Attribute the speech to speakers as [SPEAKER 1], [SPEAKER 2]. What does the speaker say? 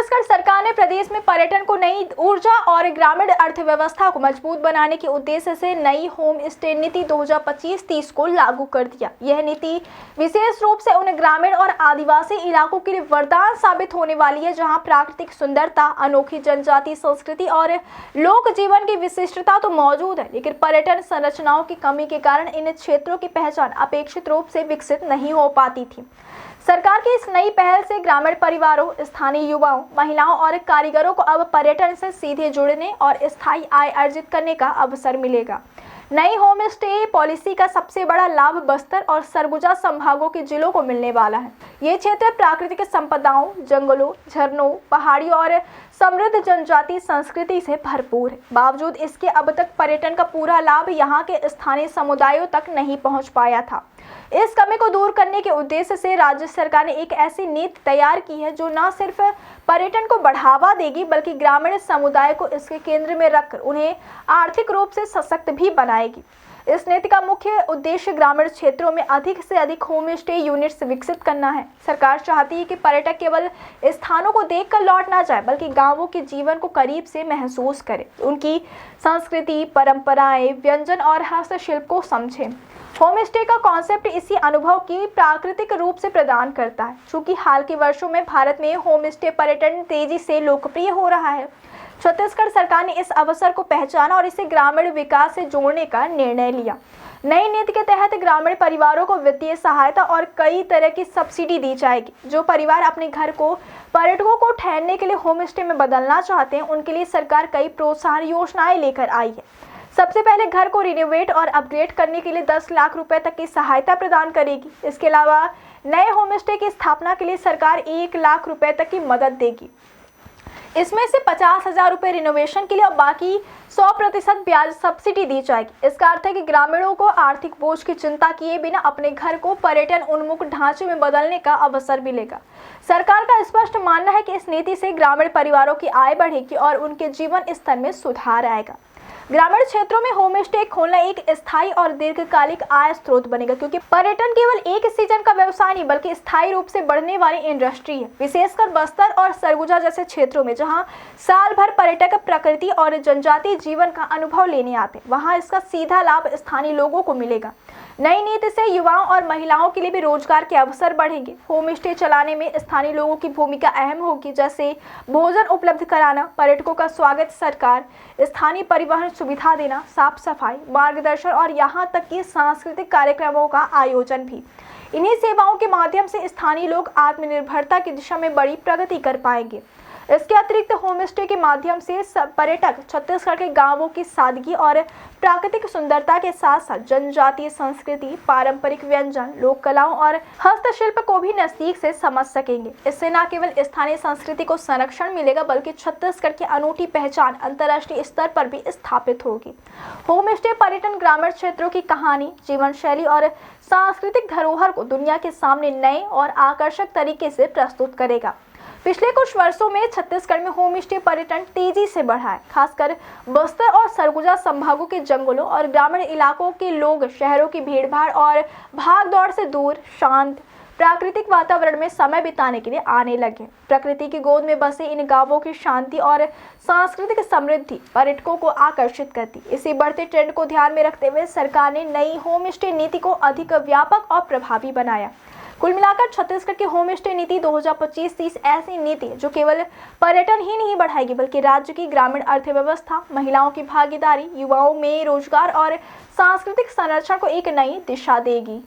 [SPEAKER 1] छत्तीसगढ़ सरकार ने प्रदेश में पर्यटन को नई ऊर्जा और ग्रामीण अर्थव्यवस्था को मजबूत बनाने के उद्देश्य से नई होम स्टे नीति 2025-30 को लागू कर दिया। यह नीति विशेष रूप से उन ग्रामीण और आदिवासी इलाकों के लिए वरदान साबित होने वाली है जहां प्राकृतिक सुंदरता, अनोखी जनजातीय संस्कृति और लोक जीवन की विशिष्टता तो मौजूद है, लेकिन पर्यटन संरचनाओं की कमी के कारण इन क्षेत्रों की पहचान अपेक्षित रूप से विकसित नहीं हो पाती थी। सरकार की इस नई पहल से ग्रामीण परिवारों, स्थानीय युवाओं, महिलाओं और कारीगरों को अब पर्यटन से सीधे जुड़ने और स्थायी आय अर्जित करने का अवसर मिलेगा। नई होम स्टे पॉलिसी का सबसे बड़ा लाभ बस्तर और सरगुजा संभागों के जिलों को मिलने वाला है। ये क्षेत्र प्राकृतिक संपदाओं, जंगलों, झरनों, पहाड़ियों और समृद्ध जनजातीय संस्कृति से भरपूर है। बावजूद इसके अब तक पर्यटन का पूरा लाभ यहाँ के स्थानीय समुदायों तक नहीं पहुँच पाया था। इस कमी को दूर करने के उद्देश्य से राज्य सरकार ने एक ऐसी नीति तैयार की है जो न सिर्फ पर्यटन को बढ़ावा देगी बल्कि ग्रामीण समुदाय को इसके केंद्र में रखकर उन्हें आर्थिक रूप से सशक्त भी बनाएगी। इस नीति का मुख्य उद्देश्य ग्रामीण क्षेत्रों में अधिक से अधिक होम स्टे यूनिट्स विकसित करना है। सरकार चाहती है कि पर्यटक केवल स्थानों को देखकर लौट ना जाए बल्कि गांवों के जीवन को करीब से महसूस करे, उनकी संस्कृति, परंपराएं, व्यंजन और हस्तशिल्प को समझें। होम स्टे का कॉन्सेप्ट इसी अनुभव की प्राकृतिक रूप से प्रदान करता है। चूंकि हाल के वर्षों में भारत में होम स्टे पर्यटन तेजी से लोकप्रिय हो रहा है, छत्तीसगढ़ सरकार ने इस अवसर को पहचाना और इसे ग्रामीण विकास से जोड़ने का निर्णय लिया। नई नीति के तहत ग्रामीण परिवारों को वित्तीय सहायता और कई तरह की सब्सिडी दी जाएगी। जो परिवार अपने घर को पर्यटकों को ठहरने के लिए होम स्टे में बदलना चाहते हैं, उनके लिए सरकार कई प्रोत्साहन योजनाएं लेकर आई है। सबसे पहले घर को रिनोवेट और अपग्रेड करने के लिए 10 लाख रुपए तक की सहायता प्रदान करेगी। इसके अलावा नए होम स्टे की स्थापना के लिए सरकार 1 लाख रुपए तक की मदद देगी। इसमें से 50,000 रुपए रिनोवेशन के लिए और बाकी 100% ब्याज सब्सिडी दी जाएगी। इसका अर्थ है कि ग्रामीणों को आर्थिक बोझ की चिंता किए बिना अपने घर को पर्यटन उन्मुख ढांचे में बदलने का अवसर मिलेगा। सरकार का स्पष्ट मानना है कि इस नीति से ग्रामीण परिवारों की आय बढ़ेगी और उनके जीवन स्तर में सुधार आएगा। ग्रामीण क्षेत्रों में होम स्टे खोलना एक स्थायी और दीर्घकालिक आय स्रोत बनेगा, क्योंकि पर्यटन केवल एक सीजन का व्यवसाय नहीं बल्कि स्थायी रूप से बढ़ने वाली इंडस्ट्री है। विशेषकर बस्तर और सरगुजा जैसे क्षेत्रों में जहां साल भर पर्यटक प्रकृति और जनजातीय जीवन का अनुभव लेने आते हैं, वहां इसका सीधा लाभ स्थानीय लोगों को मिलेगा। नई नीति से युवाओं और महिलाओं के लिए भी रोजगार के अवसर बढ़ेंगे। होम स्टे चलाने में स्थानीय लोगों की भूमिका अहम होगी, जैसे भोजन उपलब्ध कराना, पर्यटकों का स्वागत, सरकार स्थानीय परिवहन सुविधा देना, साफ सफाई, मार्गदर्शन और यहाँ तक कि सांस्कृतिक कार्यक्रमों का आयोजन भी। इन्हीं सेवाओं के माध्यम से स्थानीय लोग आत्मनिर्भरता की दिशा में बड़ी प्रगति कर पाएंगे। इसके अतिरिक्त होम स्टे के माध्यम से पर्यटक छत्तीसगढ़ के गांवों की सादगी और प्राकृतिक सुंदरता के साथ साथ जनजातीय संस्कृति, पारंपरिक व्यंजन, लोक कलाओं और हस्तशिल्प को भी नजदीक से समझ सकेंगे। इससे न केवल स्थानीय संस्कृति को संरक्षण मिलेगा बल्कि छत्तीसगढ़ की अनूठी पहचान अंतर्राष्ट्रीय स्तर पर भी स्थापित होगी। होम स्टे पर्यटन ग्रामीण क्षेत्रों की कहानी, जीवन शैली और सांस्कृतिक धरोहर को दुनिया के सामने नए और आकर्षक तरीके से प्रस्तुत करेगा। पिछले कुछ वर्षों में छत्तीसगढ़ में होम स्टे पर्यटन तेजी से बढ़ा है। खासकर बस्तर और सरगुजा संभागों के जंगलों और ग्रामीण इलाकों के लोग शहरों की भीड़भाड़ और भागदौड़ से दूर शांत प्राकृतिक वातावरण में समय बिताने के लिए आने लगे। प्रकृति की गोद में बसे इन गांवों की शांति और सांस्कृतिक समृद्धि पर्यटकों को आकर्षित करती। इसी बढ़ते ट्रेंड को ध्यान में रखते हुए सरकार ने नई होम स्टे नीति को अधिक व्यापक और प्रभावी बनाया। कुल मिलाकर छत्तीसगढ़ की होम स्टे नीति 2025-30 ऐसी नीति जो केवल पर्यटन ही नहीं बढ़ाएगी बल्कि राज्य की ग्रामीण अर्थव्यवस्था, महिलाओं की भागीदारी, युवाओं में रोजगार और सांस्कृतिक संरक्षण को एक नई दिशा देगी।